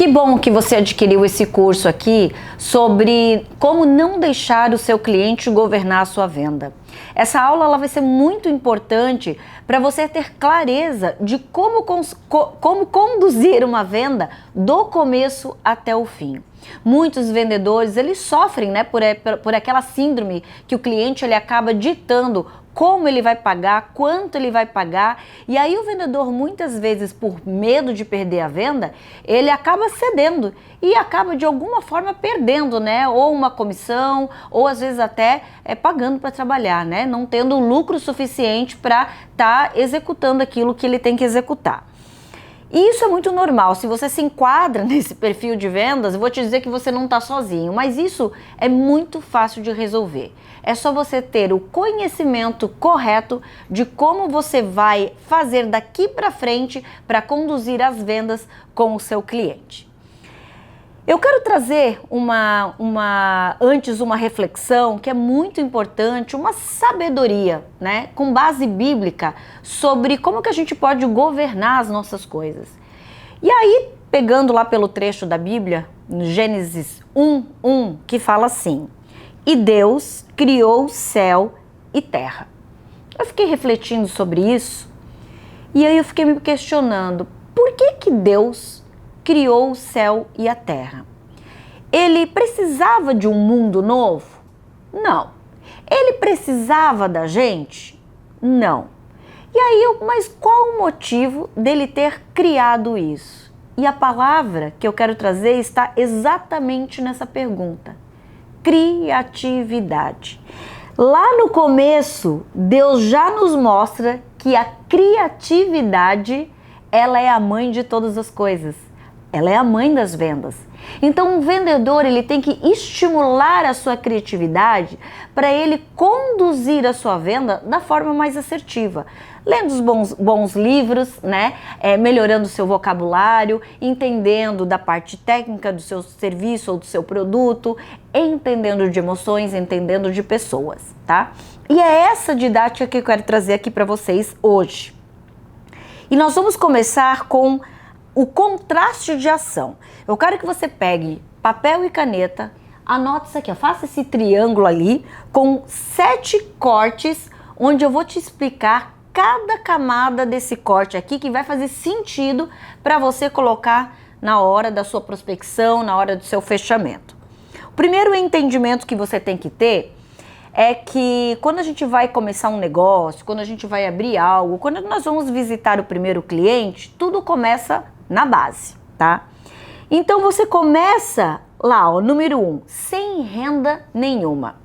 Que bom que você adquiriu esse curso aqui sobre como não deixar o seu cliente governar a sua venda. Essa aula ela vai ser muito importante para você ter clareza de como conduzir uma venda do começo até o fim. Muitos vendedores eles sofrem, né, por aquela síndrome que o cliente ele acaba ditando como ele vai pagar, quanto ele vai pagar, e aí o vendedor muitas vezes por medo de perder a venda, ele acaba cedendo e acaba de alguma forma perdendo, né, ou uma comissão, ou às vezes até pagando para trabalhar, né, não tendo lucro suficiente para estar executando aquilo que ele tem que executar. E isso é muito normal. Se você se enquadra nesse perfil de vendas, eu vou te dizer que você não está sozinho, mas isso é muito fácil de resolver. É só você ter o conhecimento correto de como você vai fazer daqui para frente para conduzir as vendas com o seu cliente. Eu quero trazer antes uma reflexão que é muito importante, uma sabedoria, né, com base bíblica sobre como que a gente pode governar as nossas coisas. E aí, pegando lá pelo trecho da Bíblia, no Gênesis 1:1, que fala assim: "E Deus criou céu e terra." Eu fiquei refletindo sobre isso e aí eu fiquei me questionando, por que Deus criou o céu e a terra? Ele precisava de um mundo novo? Não. Ele precisava da gente? Não. E aí, mas qual o motivo dele ter criado isso? E a palavra que eu quero trazer está exatamente nessa pergunta: criatividade. Lá no começo, Deus já nos mostra que a criatividade, ela é a mãe de todas as coisas. Ela é a mãe das vendas. Então, um vendedor ele tem que estimular a sua criatividade para ele conduzir a sua venda da forma mais assertiva. Lendo os bons livros, né? Melhorando o seu vocabulário, entendendo da parte técnica do seu serviço ou do seu produto, entendendo de emoções, entendendo de pessoas, tá? E é essa didática que eu quero trazer aqui para vocês hoje. E nós vamos começar com o contraste de ação. Eu quero que você pegue papel e caneta, anote isso aqui, ó, faça esse triângulo ali com 7 cortes, onde eu vou te explicar cada camada desse corte aqui que vai fazer sentido para você colocar na hora da sua prospecção, na hora do seu fechamento. O primeiro entendimento que você tem que ter é que quando a gente vai começar um negócio, quando a gente vai abrir algo, quando nós vamos visitar o primeiro cliente, tudo começa na base, tá? Então você começa lá, ó, número 1, sem renda nenhuma.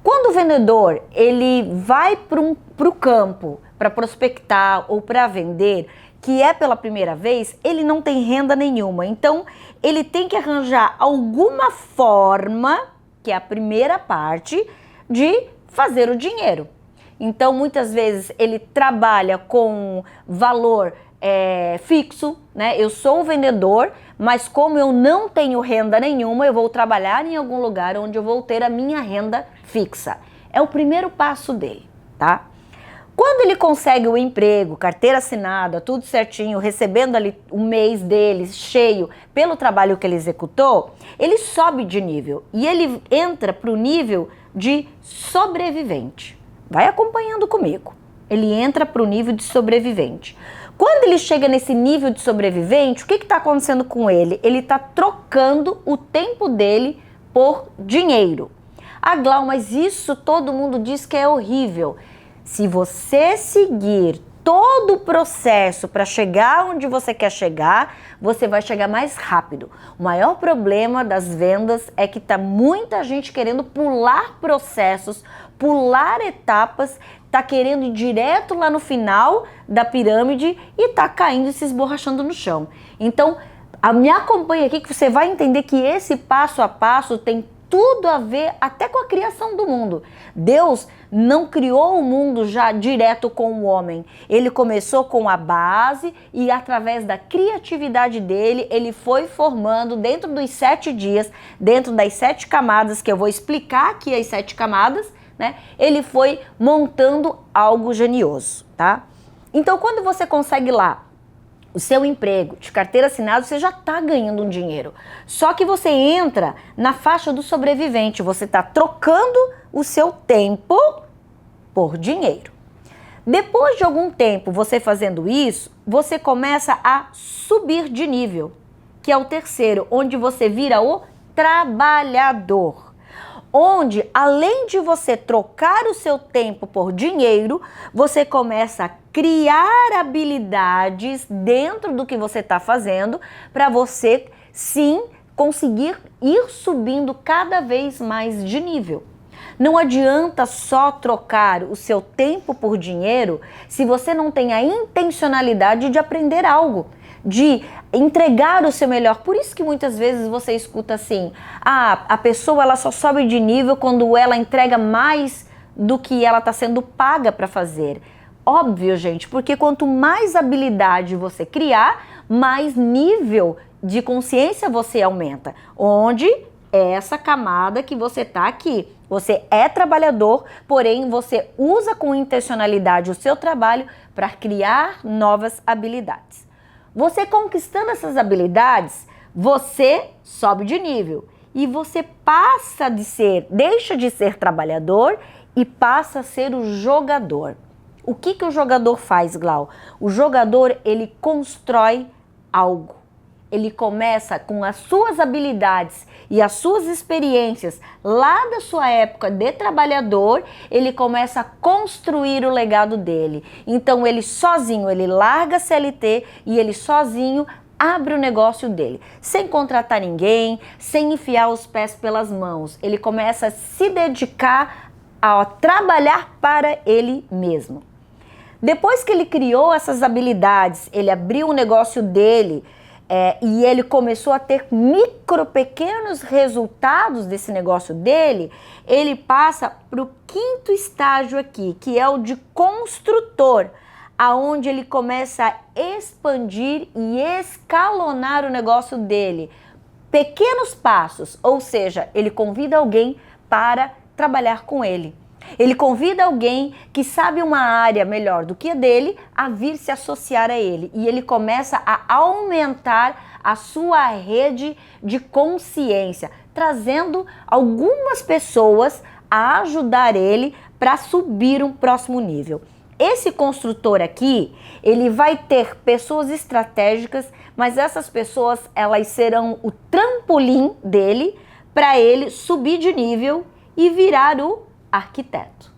Quando o vendedor ele vai para o campo para prospectar ou para vender, que é pela primeira vez, ele não tem renda nenhuma. Então ele tem que arranjar alguma forma, que é a primeira parte, de fazer o dinheiro. Então muitas vezes ele trabalha com valor fixo, né? Eu sou o vendedor, mas como eu não tenho renda nenhuma, eu vou trabalhar em algum lugar onde eu vou ter a minha renda fixa. É o primeiro passo dele, tá? Quando ele consegue o emprego, carteira assinada, tudo certinho, recebendo ali o mês dele cheio pelo trabalho que ele executou, ele sobe de nível e ele entra para o nível de sobrevivente. Vai acompanhando comigo. Ele entra para o nível de sobrevivente. Quando ele chega nesse nível de sobrevivente, o que está acontecendo com ele? Ele está trocando o tempo dele por dinheiro. Ah, Glau, mas isso todo mundo diz que é horrível. Se você seguir todo o processo para chegar onde você quer chegar, você vai chegar mais rápido. O maior problema das vendas é que tá muita gente querendo pular processos, pular etapas, tá querendo ir direto lá no final da pirâmide e tá caindo e se esborrachando no chão. Então, me acompanha aqui que você vai entender que esse passo a passo tem tudo a ver até com a criação do mundo. Deus não criou o mundo já direto com o homem. Ele começou com a base e através da criatividade dele, ele foi formando dentro dos 7 dias, dentro das 7 camadas, que eu vou explicar aqui as 7 camadas, né? Ele foi montando algo genioso, tá? Então, quando você consegue lá o seu emprego de carteira assinada, você já está ganhando um dinheiro. Só que você entra na faixa do sobrevivente, você está trocando o seu tempo por dinheiro. Depois de algum tempo você fazendo isso, você começa a subir de nível, que é o terceiro, onde você vira o trabalhador. Onde, além de você trocar o seu tempo por dinheiro, você começa a criar habilidades dentro do que você está fazendo para você, sim, conseguir ir subindo cada vez mais de nível. Não adianta só trocar o seu tempo por dinheiro se você não tem a intencionalidade de aprender algo, de entregar o seu melhor. Por isso que muitas vezes você escuta assim, a pessoa ela só sobe de nível quando ela entrega mais do que ela está sendo paga para fazer. Óbvio, gente, porque quanto mais habilidade você criar, mais nível de consciência você aumenta. Onde é essa camada que você está aqui. Você é trabalhador, porém você usa com intencionalidade o seu trabalho para criar novas habilidades. Você conquistando essas habilidades, você sobe de nível e você deixa de ser trabalhador e passa a ser o jogador. O que o jogador faz, Glau? O jogador, ele constrói algo. Ele começa com as suas habilidades e as suas experiências lá da sua época de trabalhador, ele começa a construir o legado dele. Então ele sozinho, ele larga a CLT e ele sozinho abre o negócio dele, sem contratar ninguém, sem enfiar os pés pelas mãos. Ele começa a se dedicar a trabalhar para ele mesmo. Depois que ele criou essas habilidades, ele abriu o negócio dele, e ele começou a ter pequenos resultados desse negócio dele, ele passa para o quinto estágio aqui, que é o de construtor, aonde ele começa a expandir e escalonar o negócio dele. Pequenos passos, ou seja, ele convida alguém para trabalhar com ele. Ele convida alguém que sabe uma área melhor do que a dele a vir se associar a ele. E ele começa a aumentar a sua rede de consciência, trazendo algumas pessoas a ajudar ele para subir um próximo nível. Esse construtor aqui, ele vai ter pessoas estratégicas, mas essas pessoas, elas serão o trampolim dele para ele subir de nível e virar o arquiteto.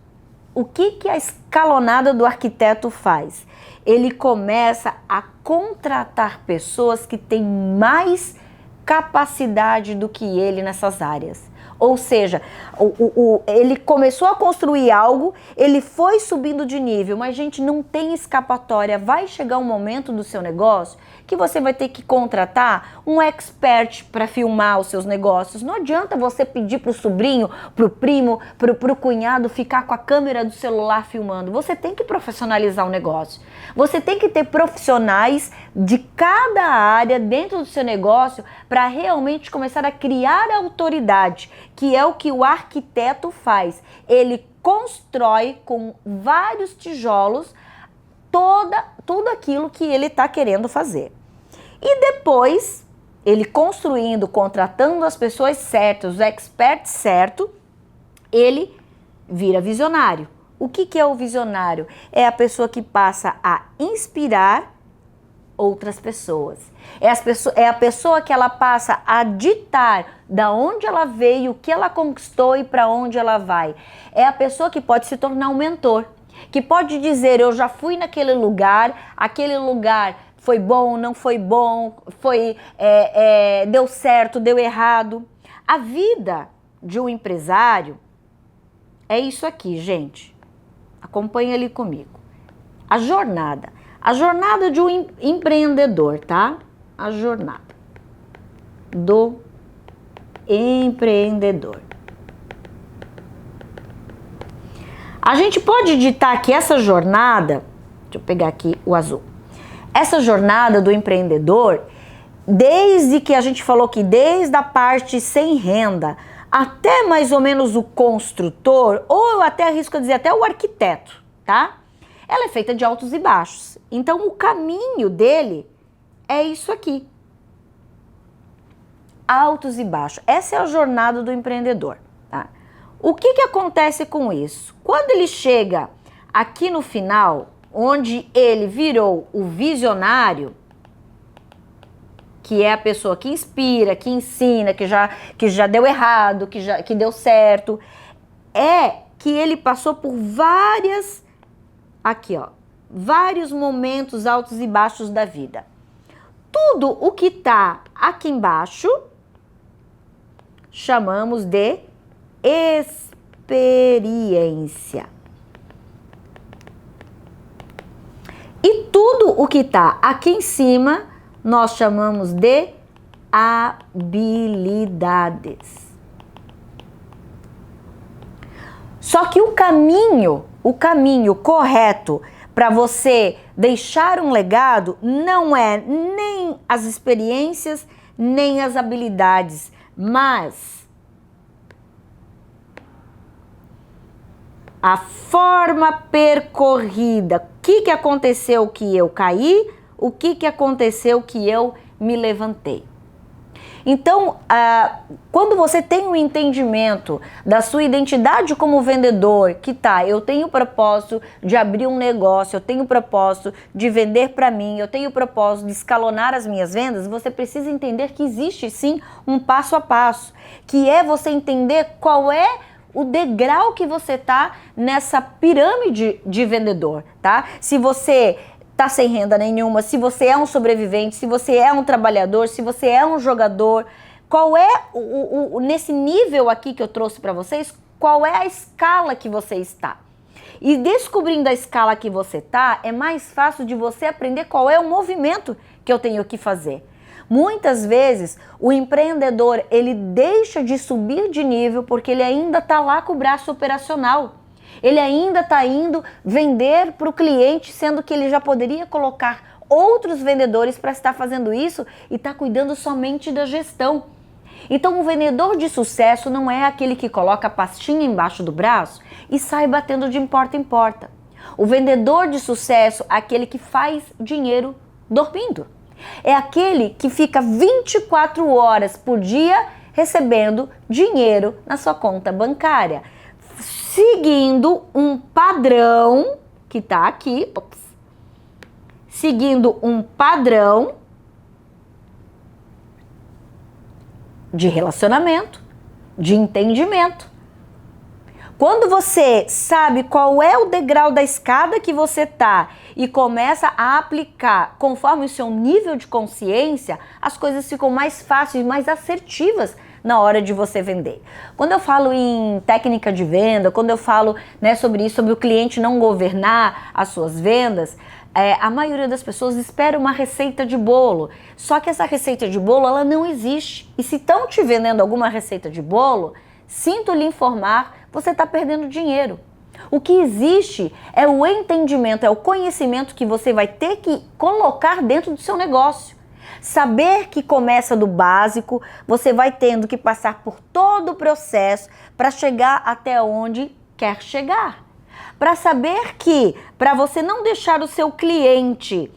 O que a escalonada do arquiteto faz? Ele começa a contratar pessoas que têm mais capacidade do que ele nessas áreas. Ou seja, ele começou a construir algo, ele foi subindo de nível, mas, gente, não tem escapatória. Vai chegar um momento do seu negócio que você vai ter que contratar um expert para filmar os seus negócios. Não adianta você pedir para o sobrinho, para o primo, para o cunhado ficar com a câmera do celular filmando. Você tem que profissionalizar o negócio. Você tem que ter profissionais de cada área dentro do seu negócio para realmente começar a criar autoridade, que é o que o arquiteto faz. Ele constrói com vários tijolos tudo aquilo que ele está querendo fazer. E depois, ele construindo, contratando as pessoas certas, os experts certos, ele vira visionário. O que é o visionário? É a pessoa que passa a inspirar outras pessoas. É a pessoa que ela passa a ditar da onde ela veio, o que ela conquistou e para onde ela vai. É a pessoa que pode se tornar um mentor, que pode dizer, eu já fui naquele lugar, aquele lugar foi bom, não foi bom, deu certo, deu errado. A vida de um empresário é isso aqui, gente. Acompanha ali comigo. A jornada de um empreendedor, tá? A jornada do empreendedor. A gente pode ditar aqui essa jornada, deixa eu pegar aqui o azul. Essa jornada do empreendedor, desde que a gente falou que desde a parte sem renda até mais ou menos o construtor, ou eu até arrisco a dizer até o arquiteto, tá? Ela é feita de altos e baixos. Então o caminho dele é isso aqui. Altos e baixos. Essa é a jornada do empreendedor, tá? O que acontece com isso? Quando ele chega aqui no final, onde ele virou o visionário, que é a pessoa que inspira, que ensina, que já deu errado, que deu certo, é que ele passou por vários momentos altos e baixos da vida. Tudo o que está aqui embaixo chamamos de experiência. E tudo o que está aqui em cima nós chamamos de habilidades. Só que o caminho correto para você deixar um legado não é nem as experiências, nem as habilidades, mas a forma percorrida. O que aconteceu que eu caí? O que aconteceu que eu me levantei? Então, quando você tem um entendimento da sua identidade como vendedor, eu tenho o propósito de abrir um negócio, eu tenho o propósito de vender para mim, eu tenho o propósito de escalonar as minhas vendas, você precisa entender que existe sim um passo a passo, que é você entender qual é o degrau que você tá nessa pirâmide de vendedor, tá? Se você tá sem renda nenhuma, se você é um sobrevivente, se você é um trabalhador, se você é um jogador, qual é nesse nível aqui que eu trouxe para vocês, qual é a escala que você está? E descobrindo a escala que você está, é mais fácil de você aprender qual é o movimento que eu tenho que fazer. Muitas vezes o empreendedor ele deixa de subir de nível porque ele ainda está lá com o braço operacional. Ele ainda está indo vender para o cliente, sendo que ele já poderia colocar outros vendedores para estar fazendo isso e está cuidando somente da gestão. Então, o vendedor de sucesso não é aquele que coloca a pastinha embaixo do braço e sai batendo de porta em porta. O vendedor de sucesso é aquele que faz dinheiro dormindo. É aquele que fica 24 horas por dia recebendo dinheiro na sua conta bancária, seguindo um padrão que está aqui, seguindo um padrão de relacionamento, de entendimento. Quando você sabe qual é o degrau da escada que você tá e começa a aplicar conforme o seu nível de consciência, as coisas ficam mais fáceis, mais assertivas na hora de você vender. Quando eu falo em técnica de venda, quando eu falo sobre isso, sobre o cliente não governar as suas vendas, a maioria das pessoas espera uma receita de bolo. Só que essa receita de bolo, ela não existe. E se estão te vendendo alguma receita de bolo, sinto lhe informar, você está perdendo dinheiro. O que existe é o entendimento, é o conhecimento que você vai ter que colocar dentro do seu negócio. Saber que começa do básico, você vai tendo que passar por todo o processo para chegar até onde quer chegar. Para saber que, para você não deixar o seu cliente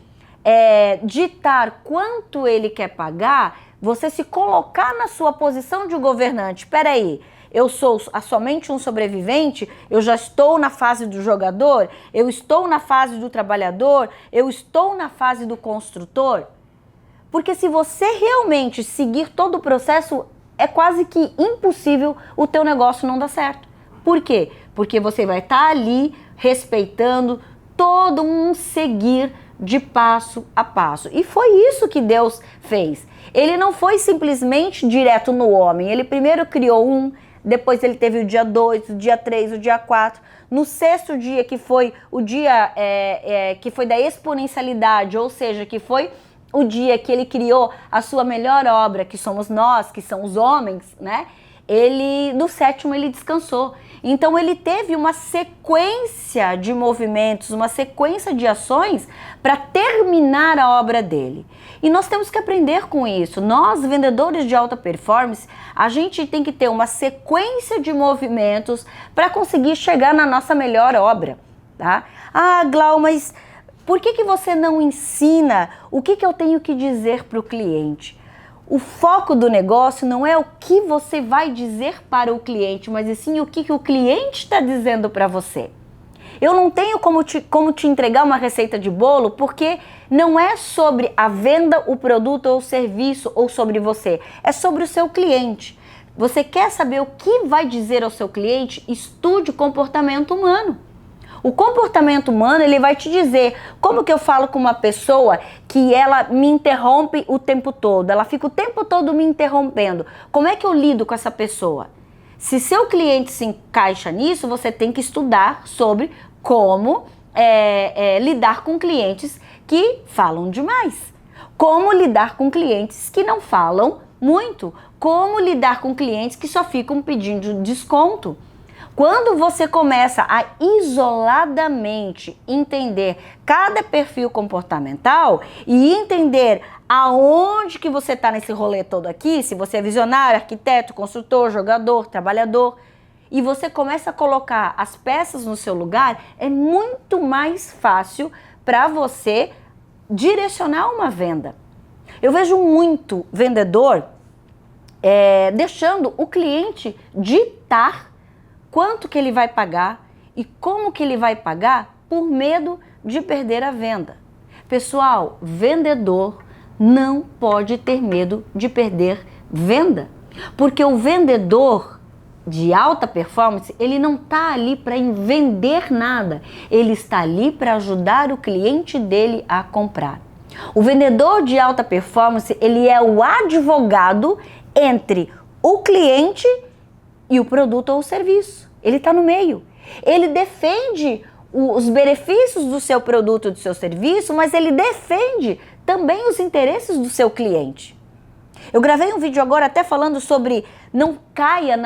ditar quanto ele quer pagar, você se colocar na sua posição de governante. Espera aí, eu sou somente um sobrevivente, eu já estou na fase do jogador, eu estou na fase do trabalhador, eu estou na fase do construtor. Porque se você realmente seguir todo o processo, é quase que impossível o teu negócio não dar certo. Por quê? Porque você vai estar ali respeitando todo um seguir de passo a passo. E foi isso que Deus fez. Ele não foi simplesmente direto no homem. Ele primeiro criou um, depois ele teve o dia 2, o dia 3, o dia 4. No sexto dia, que foi o dia que foi da exponencialidade, ou seja, que foi o dia que ele criou a sua melhor obra, que somos nós, que são os homens, né? No sétimo ele descansou. Então ele teve uma sequência de movimentos, uma sequência de ações para terminar a obra dele. E nós temos que aprender com isso. Nós, vendedores de alta performance, a gente tem que ter uma sequência de movimentos para conseguir chegar na nossa melhor obra, tá? Ah, Glau, mas Por que você não ensina o que eu tenho que dizer para o cliente? O foco do negócio não é o que você vai dizer para o cliente, mas e sim o que o cliente está dizendo para você. Eu não tenho como te entregar uma receita de bolo, porque não é sobre a venda, o produto ou o serviço ou sobre você. É sobre o seu cliente. Você quer saber o que vai dizer ao seu cliente? Estude o comportamento humano. O comportamento humano, ele vai te dizer como que eu falo com uma pessoa que ela me interrompe o tempo todo, ela fica o tempo todo me interrompendo. Como é que eu lido com essa pessoa? Se seu cliente se encaixa nisso, você tem que estudar sobre como lidar com clientes que falam demais. Como lidar com clientes que não falam muito. Como lidar com clientes que só ficam pedindo desconto. Quando você começa a isoladamente entender cada perfil comportamental e entender aonde que você está nesse rolê todo aqui, se você é visionário, arquiteto, construtor, jogador, trabalhador, e você começa a colocar as peças no seu lugar, é muito mais fácil para você direcionar uma venda. Eu vejo muito vendedor deixando o cliente ditar quanto que ele vai pagar e como que ele vai pagar por medo de perder a venda. Pessoal, vendedor não pode ter medo de perder venda, porque o vendedor de alta performance, ele não está ali para vender nada, ele está ali para ajudar o cliente dele a comprar. O vendedor de alta performance, ele é o advogado entre o cliente e o produto ou o serviço. Ele está no meio. Ele defende os benefícios do seu produto ou do seu serviço, mas ele defende também os interesses do seu cliente. Eu gravei um vídeo agora até falando sobre não caia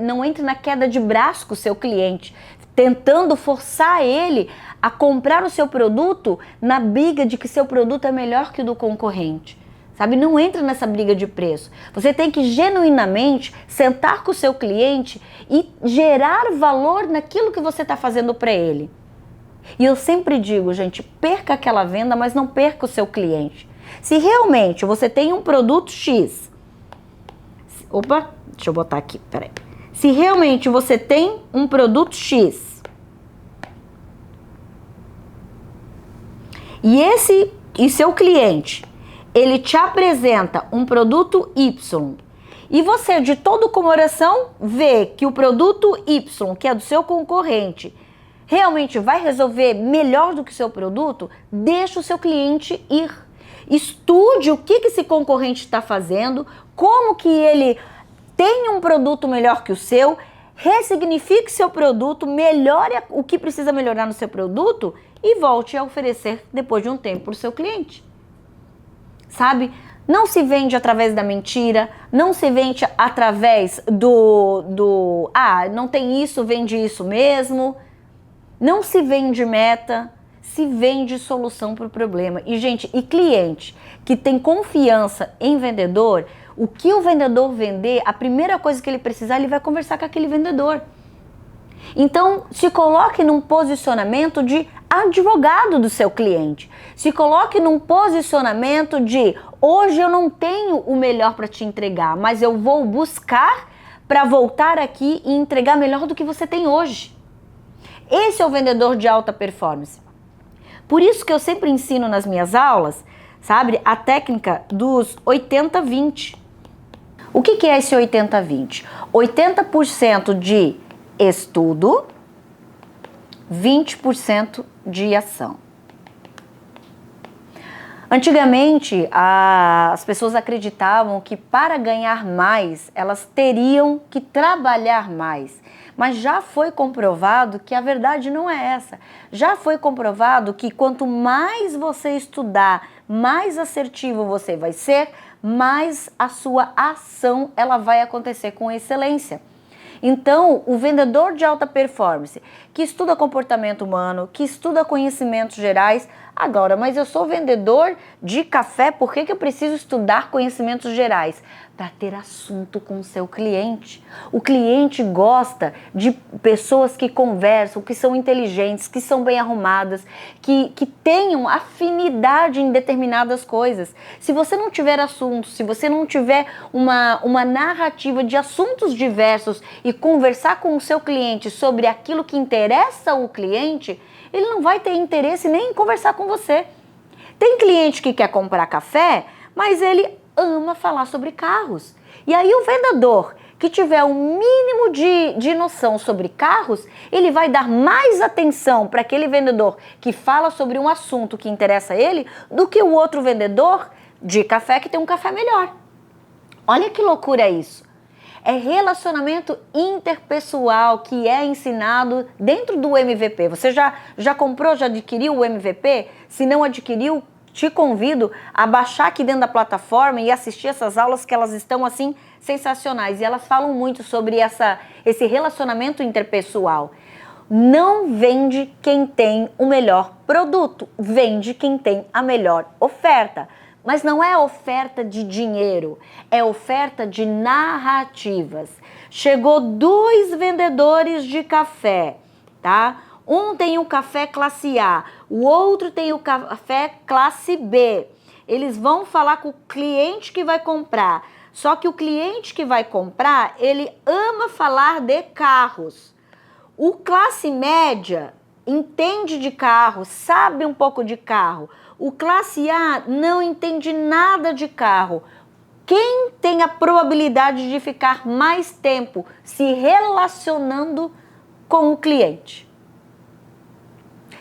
não entre na queda de braço com o seu cliente, tentando forçar ele a comprar o seu produto na briga de que seu produto é melhor que o do concorrente. Sabe, não entra nessa briga de preço. Você tem que genuinamente sentar com o seu cliente e gerar valor naquilo que você está fazendo para ele. E eu sempre digo, gente, perca aquela venda, mas não perca o seu cliente. Se realmente você tem um produto X... Opa, deixa eu botar aqui, peraí. Se realmente você tem um produto X e seu cliente... ele te apresenta um produto Y e você, de todo o coração, vê que o produto Y, que é do seu concorrente, realmente vai resolver melhor do que o seu produto, deixa o seu cliente ir. Estude o que esse concorrente está fazendo, como que ele tem um produto melhor que o seu, ressignifique seu produto, melhore o que precisa melhorar no seu produto e volte a oferecer depois de um tempo para o seu cliente. Sabe? Não se vende através da mentira, não se vende através não tem isso, vende isso mesmo. Não se vende meta, se vende solução para o problema. E, gente, cliente que tem confiança em vendedor, o que o vendedor vender, a primeira coisa que ele precisar, ele vai conversar com aquele vendedor. Então, se coloque num posicionamento de advogado do seu cliente. Se coloque num posicionamento de hoje eu não tenho o melhor para te entregar, mas eu vou buscar para voltar aqui e entregar melhor do que você tem hoje. Esse é o vendedor de alta performance. Por isso que eu sempre ensino nas minhas aulas, sabe, a técnica dos 80-20. O que é esse 80-20? 80% de estudo, 20% de ação. Antigamente, as pessoas acreditavam que para ganhar mais, elas teriam que trabalhar mais. Mas já foi comprovado que a verdade não é essa. Já foi comprovado que quanto mais você estudar, mais assertivo você vai ser, mais a sua ação ela vai acontecer com excelência. Então, o vendedor de alta performance, que estuda comportamento humano, que estuda conhecimentos gerais, Agora, mas eu sou vendedor de café, por que eu preciso estudar conhecimentos gerais? Para ter assunto com o seu cliente. O cliente gosta de pessoas que conversam, que são inteligentes, que são bem arrumadas, que tenham afinidade em determinadas coisas. Se você não tiver assuntos, se você não tiver uma narrativa de assuntos diversos e conversar com o seu cliente sobre aquilo que interessa o cliente, ele não vai ter interesse nem em conversar com você. Tem cliente que quer comprar café, mas ele ama falar sobre carros. E aí o vendedor que tiver um mínimo de noção sobre carros, ele vai dar mais atenção para aquele vendedor que fala sobre um assunto que interessa a ele do que o outro vendedor de café que tem um café melhor. Olha que loucura isso. É relacionamento interpessoal que é ensinado dentro do MVP. Você já comprou, já adquiriu o MVP? Se não adquiriu, te convido a baixar aqui dentro da plataforma e assistir essas aulas que elas estão assim sensacionais. E elas falam muito sobre esse relacionamento interpessoal. Não vende quem tem o melhor produto, vende quem tem a melhor oferta. Mas não é oferta de dinheiro, é oferta de narrativas. Chegou 2 vendedores de café, tá? Um tem o café classe A, o outro tem o café classe B. Eles vão falar com o cliente que vai comprar. Só que o cliente que vai comprar, ele ama falar de carros. O classe média entende de carro, sabe um pouco de carro. O classe A não entende nada de carro. Quem tem a probabilidade de ficar mais tempo se relacionando com o cliente?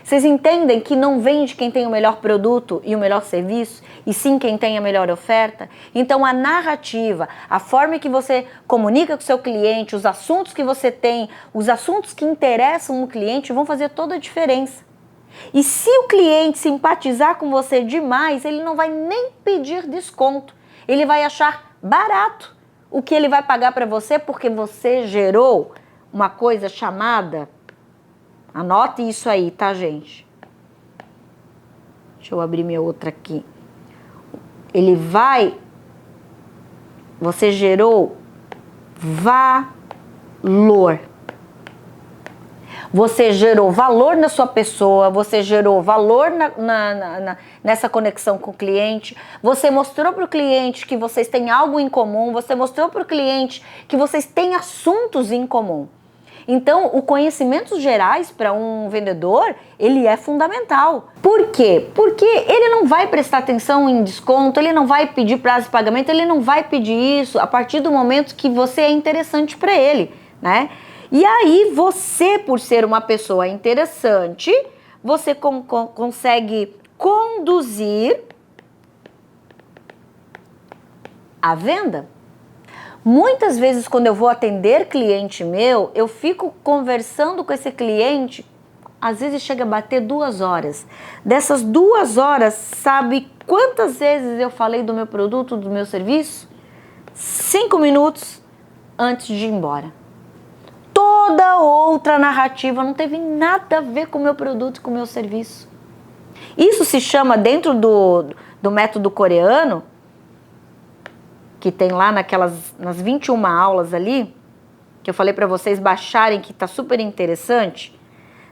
Vocês entendem que não vende quem tem o melhor produto e o melhor serviço, e sim quem tem a melhor oferta? Então a narrativa, a forma que você comunica com o seu cliente, os assuntos que você tem, os assuntos que interessam o cliente vão fazer toda a diferença. E se o cliente simpatizar com você demais, ele não vai nem pedir desconto. Ele vai achar barato o que ele vai pagar para você porque você gerou uma coisa chamada... Anote isso aí, tá, gente? Deixa eu abrir minha outra aqui. Você gerou valor. Você gerou valor na sua pessoa, você gerou valor nessa conexão com o cliente, você mostrou para o cliente que vocês têm algo em comum, você mostrou para o cliente que vocês têm assuntos em comum. Então, o conhecimentos gerais para um vendedor, ele é fundamental. Por quê? Porque ele não vai prestar atenção em desconto, ele não vai pedir prazo de pagamento, ele não vai pedir isso a partir do momento que você é interessante para ele, né? E aí, você, por ser uma pessoa interessante, você consegue conduzir a venda. Muitas vezes, quando eu vou atender cliente meu, eu fico conversando com esse cliente, às vezes chega a bater 2 horas. Dessas 2 horas, sabe quantas vezes eu falei do meu produto, do meu serviço? 5 minutos antes de ir embora. Toda outra narrativa não teve nada a ver com o meu produto e com o meu serviço. Isso se chama, dentro do método coreano, que tem lá nas 21 aulas ali, que eu falei para vocês baixarem, que tá super interessante,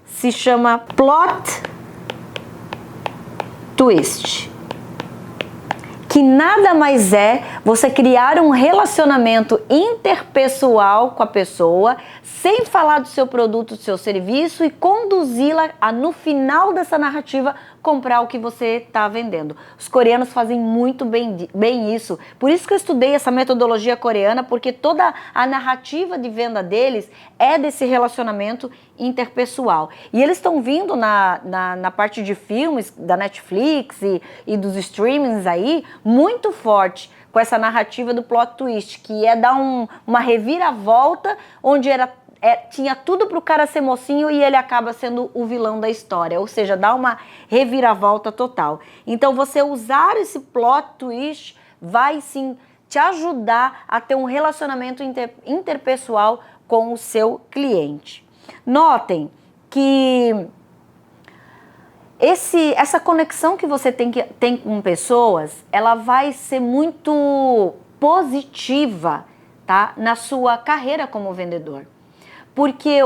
se chama Plot Twist. Que nada mais é você criar um relacionamento interpessoal com a pessoa, sem falar do seu produto, do seu serviço e conduzi-la a, no final dessa narrativa, comprar o que você está vendendo. Os coreanos fazem muito bem isso. Por isso que eu estudei essa metodologia coreana, porque toda a narrativa de venda deles é desse relacionamento interpessoal. E eles estão vindo na parte de filmes da Netflix e dos streamings aí, muito forte com essa narrativa do plot twist, que é dar uma reviravolta onde tinha tudo para o cara ser mocinho e ele acaba sendo o vilão da história, ou seja, dá uma reviravolta total. Então você usar esse plot twist vai sim te ajudar a ter um relacionamento interpessoal com o seu cliente. Notem que Essa conexão que você tem com pessoas, ela vai ser muito positiva, tá? Na sua carreira como vendedor. Porque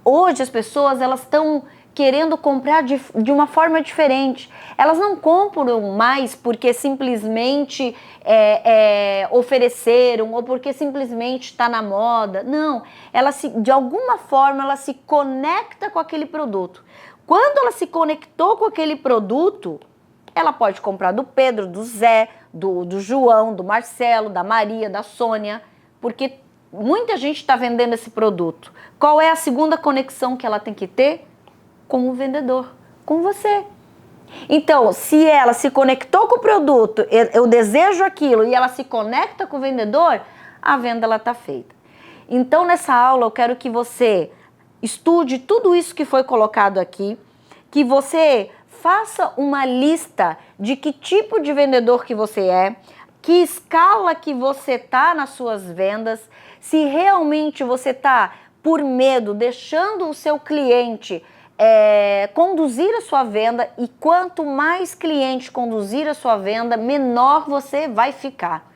hoje as pessoas, elas estão querendo comprar de uma forma diferente. Elas não compram mais porque simplesmente ofereceram ou porque simplesmente está na moda. Não, de alguma forma ela se conecta com aquele produto. Quando ela se conectou com aquele produto, ela pode comprar do Pedro, do Zé, do João, do Marcelo, da Maria, da Sônia, porque muita gente está vendendo esse produto. Qual é a segunda conexão que ela tem que ter? Com o vendedor, com você. Então, se ela se conectou com o produto, eu desejo aquilo e ela se conecta com o vendedor, a venda ela está feita. Então, nessa aula eu quero que você estude tudo isso que foi colocado aqui, que você faça uma lista de que tipo de vendedor que você é, que escala que você tá nas suas vendas, se realmente você está por medo, deixando o seu cliente conduzir a sua venda, e quanto mais cliente conduzir a sua venda, menor você vai ficar.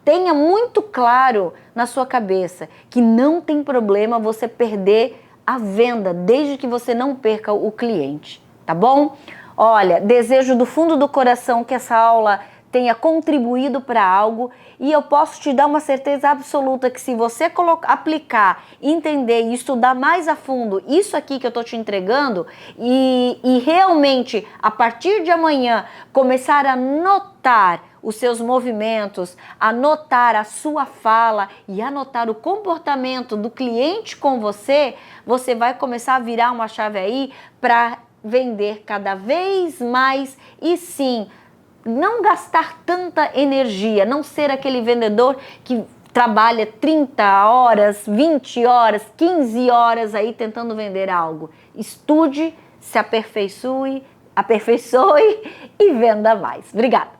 Tenha muito claro na sua cabeça que não tem problema você perder a venda, desde que você não perca o cliente, tá bom? Olha, desejo do fundo do coração que essa aula tenha contribuído para algo, e eu posso te dar uma certeza absoluta que se você aplicar, entender e estudar mais a fundo isso aqui que eu tô te entregando e realmente a partir de amanhã começar a notar os seus movimentos, anotar a sua fala e anotar o comportamento do cliente com você, você vai começar a virar uma chave aí para vender cada vez mais e sim, não gastar tanta energia, não ser aquele vendedor que trabalha 30 horas, 20 horas, 15 horas aí tentando vender algo. Estude, se aperfeiçoe e venda mais. Obrigada!